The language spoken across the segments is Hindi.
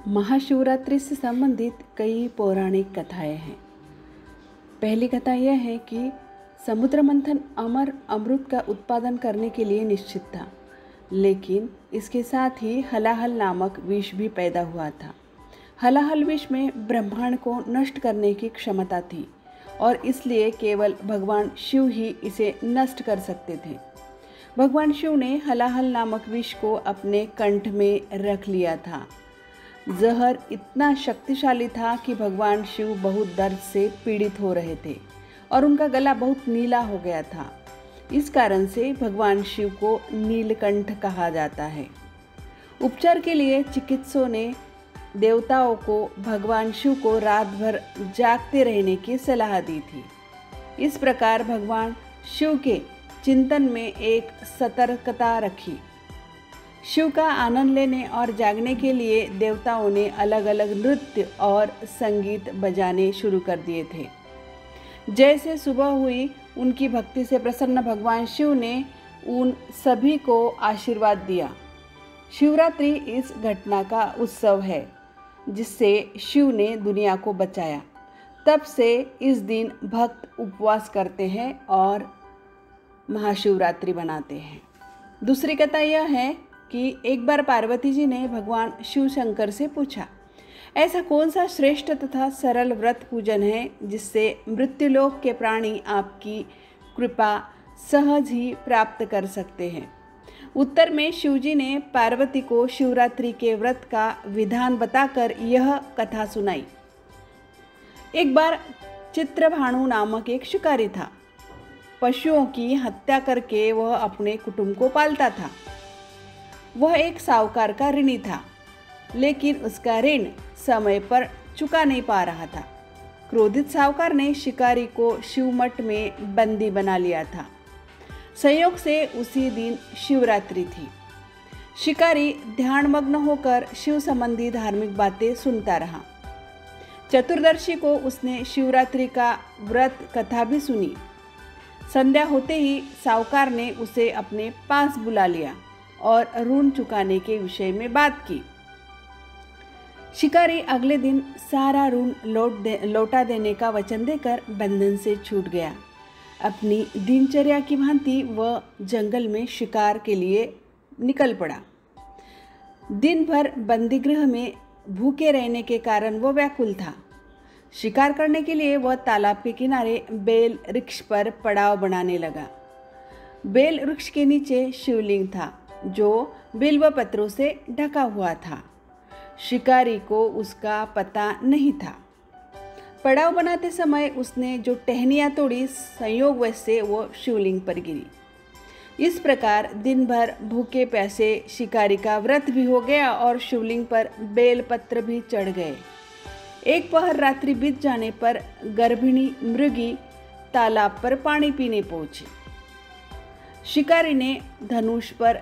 महाशिवरात्रि से संबंधित कई पौराणिक कथाएं हैं। पहली कथा यह है कि समुद्र मंथन अमर अमृत का उत्पादन करने के लिए निश्चित था, लेकिन इसके साथ ही हलाहल नामक विष भी पैदा हुआ था। हलाहल विष में ब्रह्मांड को नष्ट करने की क्षमता थी और इसलिए केवल भगवान शिव ही इसे नष्ट कर सकते थे। भगवान शिव ने हलाहल नामक विष को अपने कंठ में रख लिया था। जहर इतना शक्तिशाली था कि भगवान शिव बहुत दर्द से पीड़ित हो रहे थे और उनका गला बहुत नीला हो गया था। इस कारण से भगवान शिव को नीलकंठ कहा जाता है। उपचार के लिए चिकित्सकों ने देवताओं को भगवान शिव को रात भर जागते रहने की सलाह दी थी। इस प्रकार भगवान शिव के चिंतन में एक सतर्कता रखी। शिव का आनंद लेने और जागने के लिए देवताओं ने अलग अलग नृत्य और संगीत बजाने शुरू कर दिए थे। जैसे सुबह हुई, उनकी भक्ति से प्रसन्न भगवान शिव ने उन सभी को आशीर्वाद दिया। शिवरात्रि इस घटना का उत्सव है जिससे शिव ने दुनिया को बचाया। तब से इस दिन भक्त उपवास करते हैं और महाशिवरात्रि मनाते हैं। दूसरी कथा यह है कि एक बार पार्वती जी ने भगवान शिव शंकर से पूछा, ऐसा कौन सा श्रेष्ठ तथा सरल व्रत पूजन है जिससे मृत्युलोक के प्राणी आपकी कृपा सहज ही प्राप्त कर सकते हैं। उत्तर में शिवजी ने पार्वती को शिवरात्रि के व्रत का विधान बताकर यह कथा सुनाई। एक बार चित्रभानु नामक एक शिकारी था। पशुओं की हत्या करके वह अपने कुटुंब को पालता था। वह एक साहूकार का ऋणी था, लेकिन उसका ऋण समय पर चुका नहीं पा रहा था। क्रोधित साहूकार ने शिकारी को शिवमठ में बंदी बना लिया था। संयोग से उसी दिन शिवरात्रि थी। शिकारी ध्यानमग्न होकर शिव संबंधी धार्मिक बातें सुनता रहा। चतुर्दशी को उसने शिवरात्रि का व्रत कथा भी सुनी। संध्या होते ही साहूकार ने उसे अपने पास बुला लिया और ऋण चुकाने के विषय में बात की। शिकारी अगले दिन सारा ऋण लौटा देने का वचन देकर बंधन से छूट गया। अपनी दिनचर्या की भांति वह जंगल में शिकार के लिए निकल पड़ा। दिन भर बंदीगृह में भूखे रहने के कारण वह व्याकुल था। शिकार करने के लिए वह तालाब के किनारे बेल वृक्ष पर पड़ाव बनाने लगा। बेल वृक्ष के नीचे शिवलिंग था जो बिल्व पत्रों से ढका हुआ था। शिकारी को उसका पता नहीं था। पड़ाव बनाते समय उसने जो टहनियाँ तोड़ी, संयोगवश से वो शिवलिंग पर गिरी। इस प्रकार दिन भर भूखे प्यासे शिकारी का व्रत भी हो गया और शिवलिंग पर बेल पत्र भी चढ़ गए। एक पहर रात्रि बीत जाने पर गर्भिणी मृगी तालाब पर पानी पीने पहुंची। शिकारी ने धनुष पर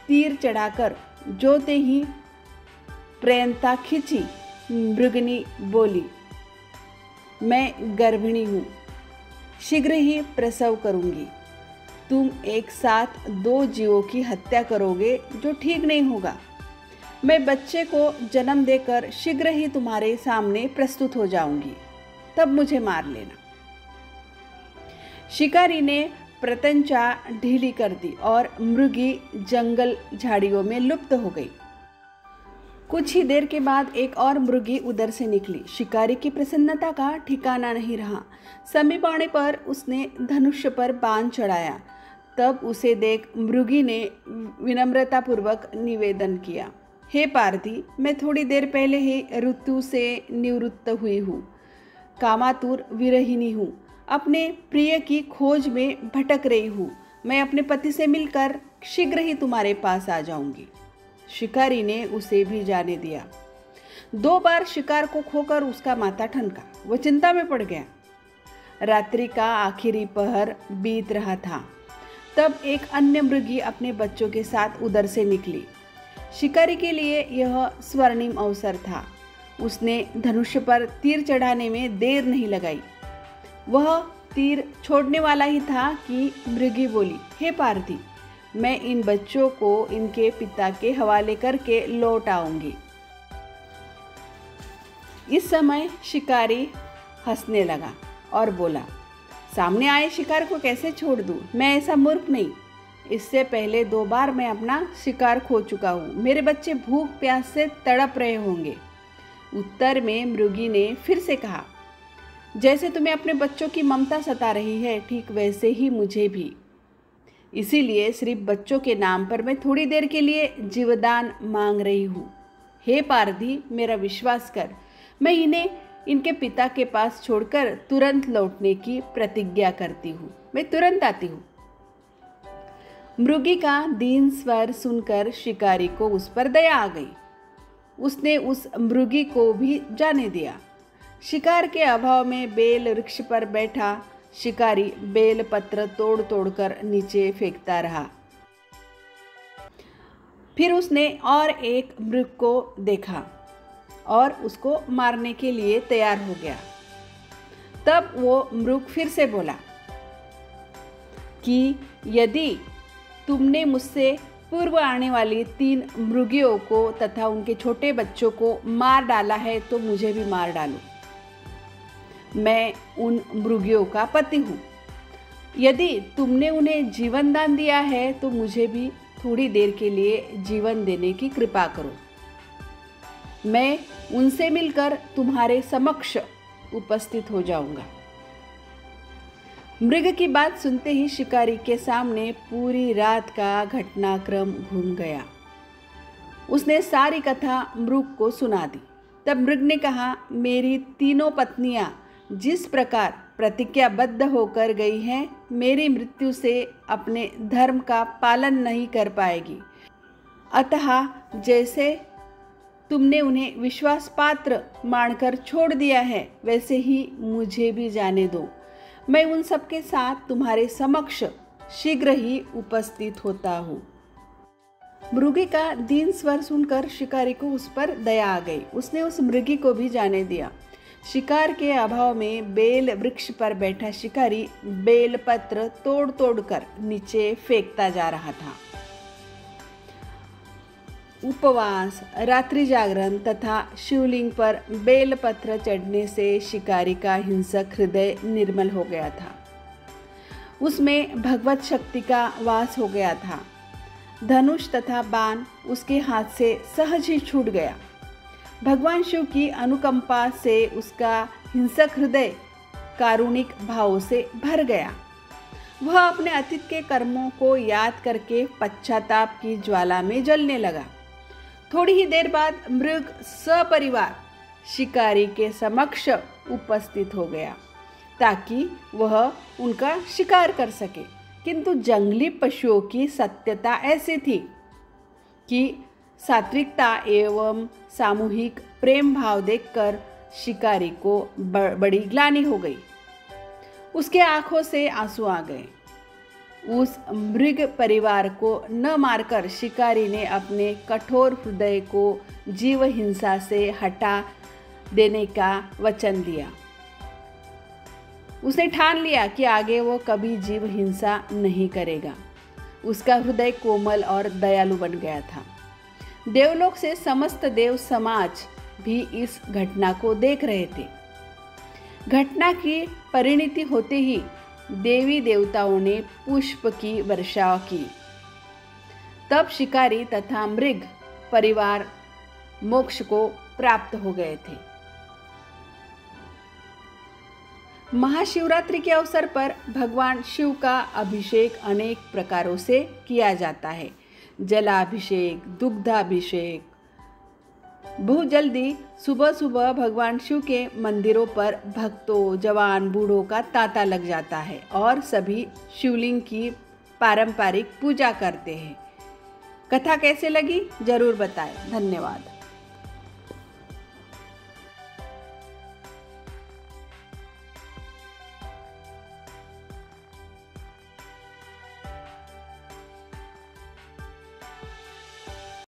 तीर चढ़ाकर जोते ही प्रेरणा खींची। मृगनी बोली, मैं गर्भिणी हूँ, शीघ्र ही प्रसव करूँगी। तुम एक साथ दो जीवों की हत्या करोगे जो ठीक नहीं होगा। मैं बच्चे को जन्म देकर शीघ्र ही तुम्हारे सामने प्रस्तुत हो जाऊंगी, तब मुझे मार लेना। शिकारी ने प्रत्यंचा ढीली कर दी और मृगी जंगल झाड़ियों में लुप्त हो गई। कुछ ही देर के बाद एक और मृगी उधर से निकली। शिकारी की प्रसन्नता का ठिकाना नहीं रहा। समीप आने पर उसने धनुष्य पर बाण चढ़ाया। तब उसे देख मृगी ने विनम्रतापूर्वक निवेदन किया, हे पार्थी, मैं थोड़ी देर पहले ही ऋतु से निवृत्त हुई हूँ। कामातुर विरहिणी हूँ। अपने प्रिय की खोज में भटक रही हूँ। मैं अपने पति से मिलकर शीघ्र ही तुम्हारे पास आ जाऊंगी। शिकारी ने उसे भी जाने दिया। 2 बार शिकार को खोकर उसका माथा ठनका। वो चिंता में पड़ गया। रात्रि का आखिरी पहर बीत रहा था। तब एक अन्य मृगी अपने बच्चों के साथ उधर से निकली। शिकारी के लिए यह स्वर्णिम अवसर था। उसने धनुष्य पर तीर चढ़ाने में देर नहीं लगाई। वह तीर छोड़ने वाला ही था कि मृगी बोली, हे पार्थी, मैं इन बच्चों को इनके पिता के हवाले करके लौट आऊंगी। इस समय शिकारी हंसने लगा और बोला, सामने आए शिकार को कैसे छोड़ दूँ? मैं ऐसा मूर्ख नहीं। इससे पहले 2 बार मैं अपना शिकार खो चुका हूँ। मेरे बच्चे भूख प्यास से तड़प रहे होंगे। उत्तर में मृगी ने फिर से कहा, जैसे तुम्हें अपने बच्चों की ममता सता रही है, ठीक वैसे ही मुझे भी। इसीलिए सिर्फ बच्चों के नाम पर मैं थोड़ी देर के लिए जीवदान मांग रही हूँ। हे पारधी, मेरा विश्वास कर। मैं इन्हें इनके पिता के पास छोड़कर तुरंत लौटने की प्रतिज्ञा करती हूँ। मैं तुरंत आती हूँ। मृगी का दीन स्वर सुनकर शिकारी को उस पर दया आ गई। उसने उस मृगी को भी जाने दिया। शिकार के अभाव में बेल वृक्ष पर बैठा शिकारी बेल पत्र तोड़ तोड़कर नीचे फेंकता रहा। फिर उसने और एक मृग को देखा और उसको मारने के लिए तैयार हो गया। तब वो मृग फिर से बोला कि यदि तुमने मुझसे पूर्व आने वाली 3 मृगियों को तथा उनके छोटे बच्चों को मार डाला है तो मुझे भी मार डालो। मैं उन मृगियों का पति हूँ। यदि तुमने उन्हें जीवन दान दिया है तो मुझे भी थोड़ी देर के लिए जीवन देने की कृपा करो। मैं उनसे मिलकर तुम्हारे समक्ष उपस्थित हो जाऊंगा। मृग की बात सुनते ही शिकारी के सामने पूरी रात का घटनाक्रम घूम गया। उसने सारी कथा मृग को सुना दी। तब मृग ने कहा, मेरी 3 पत्नियां जिस प्रकार प्रतिज्ञाबद्ध होकर गई हैं, मेरी मृत्यु से अपने धर्म का पालन नहीं कर पाएगी। अतः जैसे तुमने उन्हें विश्वास पात्र मानकर छोड़ दिया है, वैसे ही मुझे भी जाने दो। मैं उन सबके साथ तुम्हारे समक्ष शीघ्र ही उपस्थित होता हूँ। मृगी का दीन स्वर सुनकर शिकारी को उस पर दया आ गई। उसने उस मृगी को भी जाने दिया। शिकार के अभाव में बेल वृक्ष पर बैठा शिकारी बेल पत्र तोड़ तोड़ कर नीचे फेंकता जा रहा था। उपवास, रात्रि जागरण तथा शिवलिंग पर बेल पत्र चढ़ने से शिकारी का हिंसक हृदय निर्मल हो गया था। उसमें भगवत शक्ति का वास हो गया था। धनुष तथा बाण उसके हाथ से सहज ही छूट गया। भगवान शिव की अनुकंपा से उसका हिंसक हृदय कारुणिक भाव से भर गया। वह अपने अतीत के कर्मों को याद करके पश्चाताप की ज्वाला में जलने लगा। थोड़ी ही देर बाद मृग सपरिवार शिकारी के समक्ष उपस्थित हो गया ताकि वह उनका शिकार कर सके। किंतु जंगली पशुओं की सत्यता ऐसी थी कि सात्विकता एवं सामूहिक प्रेम भाव देखकर शिकारी को बड़ी ग्लानि हो गई। उसके आंखों से आंसू आ गए। उस मृग परिवार को न मारकर शिकारी ने अपने कठोर हृदय को जीव हिंसा से हटा देने का वचन दिया। उसने ठान लिया कि आगे वो कभी जीव हिंसा नहीं करेगा। उसका हृदय कोमल और दयालु बन गया था। देवलोक से समस्त देव समाज भी इस घटना को देख रहे थे। घटना की परिणति होते ही देवी देवताओं ने पुष्प की वर्षा की। तब शिकारी तथा मृग परिवार मोक्ष को प्राप्त हो गए थे। महाशिवरात्रि के अवसर पर भगवान शिव का अभिषेक अनेक प्रकारों से किया जाता है। जलाभिषेक, दुग्धाभिषेक। बहुत जल्दी सुबह सुबह भगवान शिव के मंदिरों पर भक्तों, जवान, बूढ़ों का तांता लग जाता है और सभी शिवलिंग की पारंपरिक पूजा करते हैं। कथा कैसे लगी जरूर बताएं। धन्यवाद।